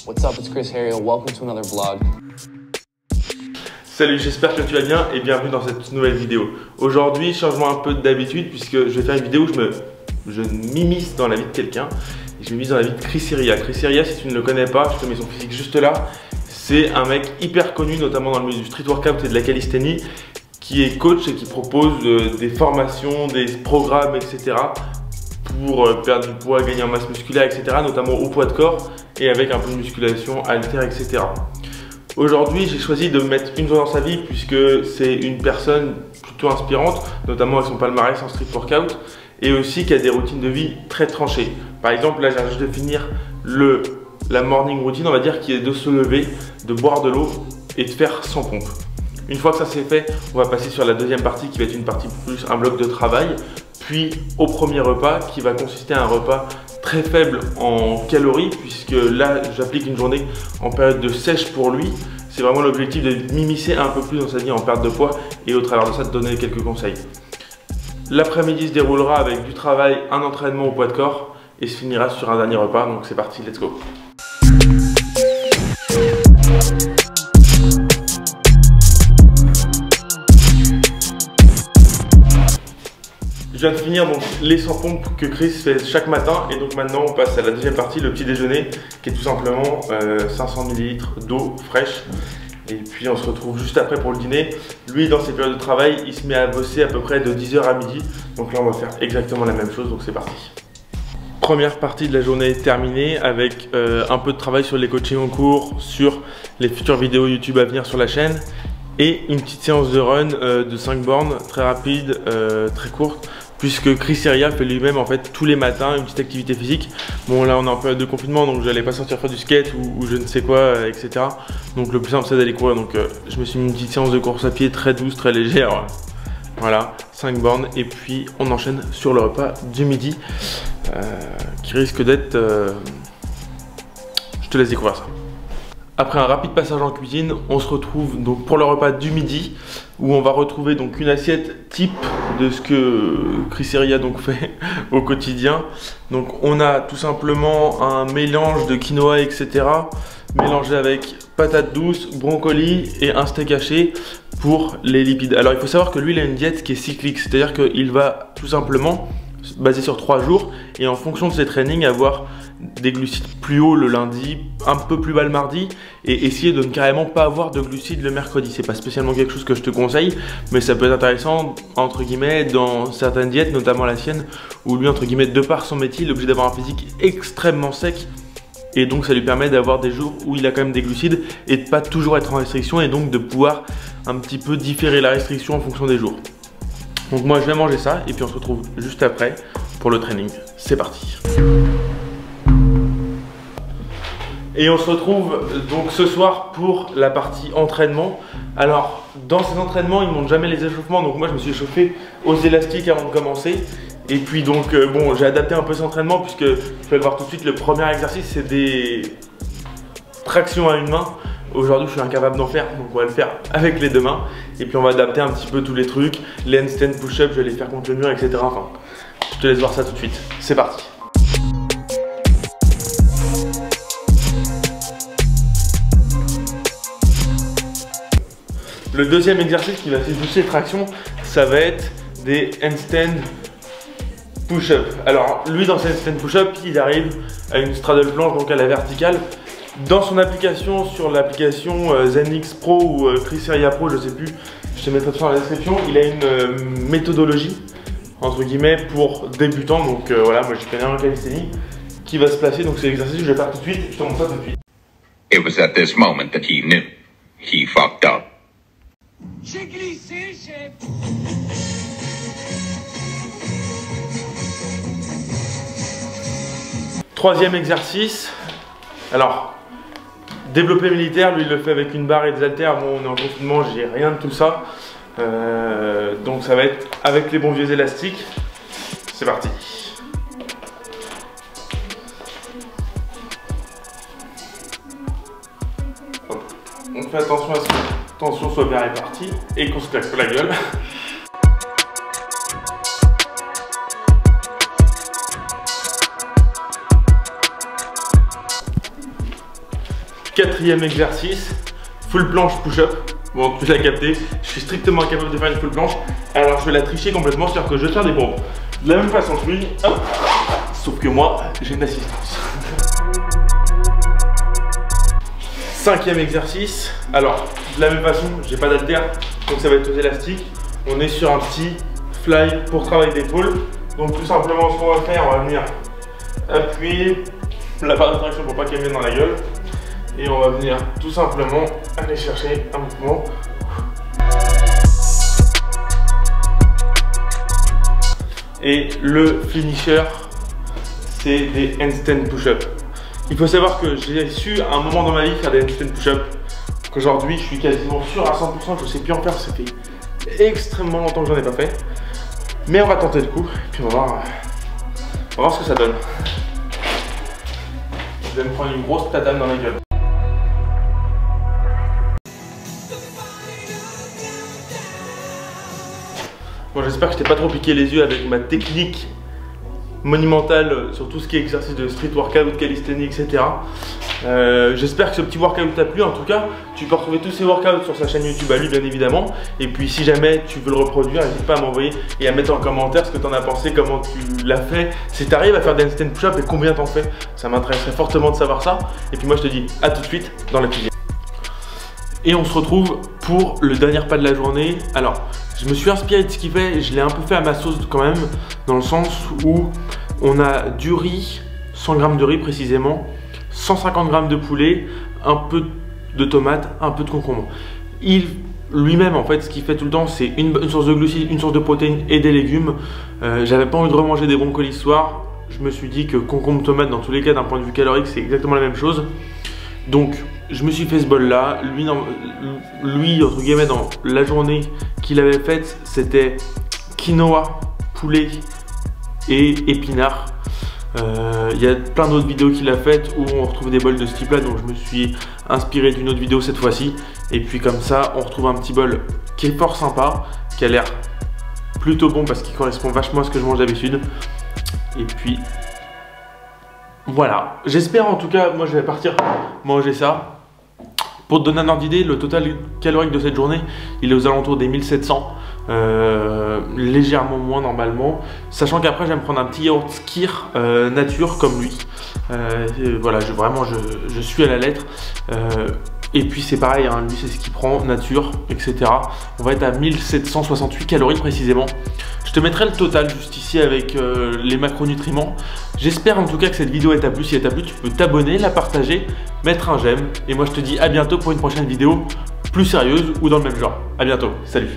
What's up, it's Chris Harriel. Welcome to another vlog. Salut, j'espère que tu vas bien et bienvenue dans cette nouvelle vidéo. Aujourd'hui, changement un peu d'habitude puisque je vais faire une vidéo où je m'immisce dans la vie de quelqu'un. Et je m'immisce dans la vie de Chris Heria. Chris Heria, si tu ne le connais pas, je te mets son physique juste là. C'est un mec hyper connu, notamment dans le milieu du street workout et de la calisthénie, qui est coach et qui propose des formations, des programmes, etc. pour perdre du poids, gagner en masse musculaire, etc. notamment au poids de corps et avec un peu de musculation, haltère, etc. Aujourd'hui, j'ai choisi de mettre une fois dans sa vie puisque c'est une personne plutôt inspirante, notamment avec son palmarès en street workout et aussi qui a des routines de vie très tranchées. Par exemple, là, j'ai juste de finir la morning routine, on va dire, qui est de se lever, de boire de l'eau et de faire 100 pompes. Une fois que ça c'est fait, on va passer sur la deuxième partie qui va être une partie plus un bloc de travail, puis au premier repas qui va consister à un repas très faible en calories puisque là j'applique une journée en période de sèche pour lui. C'est vraiment l'objectif de m'immiscer un peu plus dans sa vie en perte de poids et au travers de ça de donner quelques conseils. L'après-midi se déroulera avec du travail, un entraînement au poids de corps et se finira sur un dernier repas, donc c'est parti, let's go. Je viens de finir donc les 100 pompes que Chris fait chaque matin et donc maintenant on passe à la deuxième partie, le petit déjeuner qui est tout simplement 500 ml d'eau fraîche et puis on se retrouve juste après pour le dîner. Lui dans ses périodes de travail il se met à bosser à peu près de 10h à midi, donc là on va faire exactement la même chose, donc c'est parti. Première partie de la journée terminée avec un peu de travail sur les coachings en cours, sur les futures vidéos YouTube à venir sur la chaîne et une petite séance de run de 5 bornes très rapide, très courte. Puisque Chris Heria fait lui-même en fait tous les matins une petite activité physique. Bon là on est en période de confinement donc je n'allais pas sortir faire du skate ou je ne sais quoi, etc. Donc le plus simple c'est d'aller courir. Donc je me suis mis une petite séance de course à pied très douce, très légère. Voilà, 5 bornes et puis on enchaîne sur le repas du midi qui risque d'être... Je te laisse découvrir ça. Après un rapide passage en cuisine, on se retrouve donc pour le repas du midi où on va retrouver donc une assiette type de ce que Chris Heria donc fait au quotidien. Donc on a tout simplement un mélange de quinoa, etc. mélangé avec patates douces, broncoli et un steak haché pour les lipides. Alors il faut savoir que lui il a une diète qui est cyclique, c'est-à-dire qu'il va tout simplement basé sur 3 jours et en fonction de ses trainings avoir des glucides plus hauts le lundi, un peu plus bas le mardi et essayer de ne carrément pas avoir de glucides le mercredi. C'est pas spécialement quelque chose que je te conseille mais ça peut être intéressant entre guillemets dans certaines diètes, notamment la sienne où lui entre guillemets de par son métier il est obligé d'avoir un physique extrêmement sec et donc ça lui permet d'avoir des jours où il a quand même des glucides et de pas toujours être en restriction et donc de pouvoir un petit peu différer la restriction en fonction des jours. Donc moi je vais manger ça et puis on se retrouve juste après pour le training. C'est parti. Et on se retrouve donc ce soir pour la partie entraînement. Alors dans ces entraînements ils ne montrent jamais les échauffements, donc moi je me suis échauffé aux élastiques avant de commencer. Et puis donc bon j'ai adapté un peu cet entraînement puisque tu vas le voir tout de suite, le premier exercice c'est des tractions à une main. Aujourd'hui je suis incapable d'en faire donc on va le faire avec les deux mains. Et puis on va adapter un petit peu tous les trucs, les handstand push-up, je vais les faire contre le mur, etc. Enfin, je te laisse voir ça tout de suite, c'est parti. Le deuxième exercice qui va s'illustrer les tractions, ça va être des handstand push-up. Alors lui dans ses handstand push-up, il arrive à une straddle planche donc à la verticale. Dans son application, sur l'application ZenX Pro ou Chris Heria Pro, je sais plus, je te mettrai tout ça dans la description, il a une méthodologie entre guillemets pour débutants, donc voilà, moi je connais un calisthénie qui va se placer, donc c'est l'exercice que je vais faire tout de suite, je te montre ça tout de suite. It was at this moment that he knew he fucked up. J'ai glissé, chef. Troisième exercice, alors développé militaire, lui il le fait avec une barre et des haltères. Bon, on est en confinement, j'ai rien de tout ça. Donc ça va être avec les bons vieux élastiques. C'est parti. Hop. On fait attention à ce que la tension soit bien répartie et qu'on se claque pas la gueule. 4e exercice, full planche push-up. Bon, tu l'as capté, je suis strictement incapable de faire une full planche. Alors je vais la tricher complètement, c'est-à-dire que je vais faire des pompes de la même façon que lui, hop. Sauf que moi, j'ai une assistance. 5e exercice. Alors, de la même façon, j'ai pas d'haltère, donc ça va être aux élastiques. On est sur un petit fly pour travail d'épaule. Donc tout simplement, ce qu'on va faire, on va venir appuyer la barre de traction pour pas qu'elle vienne dans la gueule. Et on va venir tout simplement aller chercher un mouvement. Et le finisher, c'est des handstand push-up. Il faut savoir que j'ai su à un moment dans ma vie faire des handstand push-up. Qu'aujourd'hui, je suis quasiment sûr à 100% que je sais plus en faire. Ça fait extrêmement longtemps que j'en ai pas fait. Mais on va tenter le coup. Et puis on va voir ce que ça donne. Je vais me prendre une grosse tatane dans la gueule. Bon, j'espère que je t'ai pas trop piqué les yeux avec ma technique monumentale sur tout ce qui est exercice de street workout, de calisthenics, etc. J'espère que ce petit workout t'a plu. En tout cas, tu peux retrouver tous ces workouts sur sa chaîne YouTube à lui, bien évidemment. Et puis si jamais tu veux le reproduire, n'hésite pas à m'envoyer et à mettre en commentaire ce que tu en as pensé, comment tu l'as fait, si tu arrives à faire des handstand push-up et combien t'en fais. Ça m'intéresserait fortement de savoir ça. Et puis moi je te dis à tout de suite dans la cuisine. Et on se retrouve pour le dernier pas de la journée. Alors, je me suis inspiré de ce qu'il fait, je l'ai un peu fait à ma sauce quand même, dans le sens où on a du riz, 100 g de riz précisément, 150 g de poulet, un peu de tomates, un peu de concombre. Il lui-même, en fait, ce qu'il fait tout le temps, c'est une source de glucides, une source de protéines et des légumes. J'avais pas envie de remanger des brocolis le soir. Je me suis dit que concombre, tomate, dans tous les cas, d'un point de vue calorique, c'est exactement la même chose. Donc, je me suis fait ce bol là. Lui, entre guillemets, dans la journée qu'il avait faite, c'était quinoa, poulet et épinards. Il y a plein d'autres vidéos qu'il a faites où on retrouve des bols de ce type là, donc je me suis inspiré d'une autre vidéo cette fois-ci. Et puis comme ça, on retrouve un petit bol qui est fort sympa, qui a l'air plutôt bon parce qu'il correspond vachement à ce que je mange d'habitude. Et puis voilà, j'espère en tout cas, moi je vais partir manger ça. Pour te donner un ordre d'idée, le total calorique de cette journée, il est aux alentours des 1700, légèrement moins normalement. Sachant qu'après, je vais me prendre un petit yaourt Skyr nature comme lui. Voilà, je suis à la lettre. Et puis c'est pareil, hein, lui c'est ce qu'il prend, nature, etc. On va être à 1768 calories précisément. Je te mettrai le total juste ici avec les macronutriments. J'espère en tout cas que cette vidéo t'a plu. Si elle t'a plu, tu peux t'abonner, la partager, mettre un j'aime. Et moi je te dis à bientôt pour une prochaine vidéo plus sérieuse ou dans le même genre. À bientôt, salut.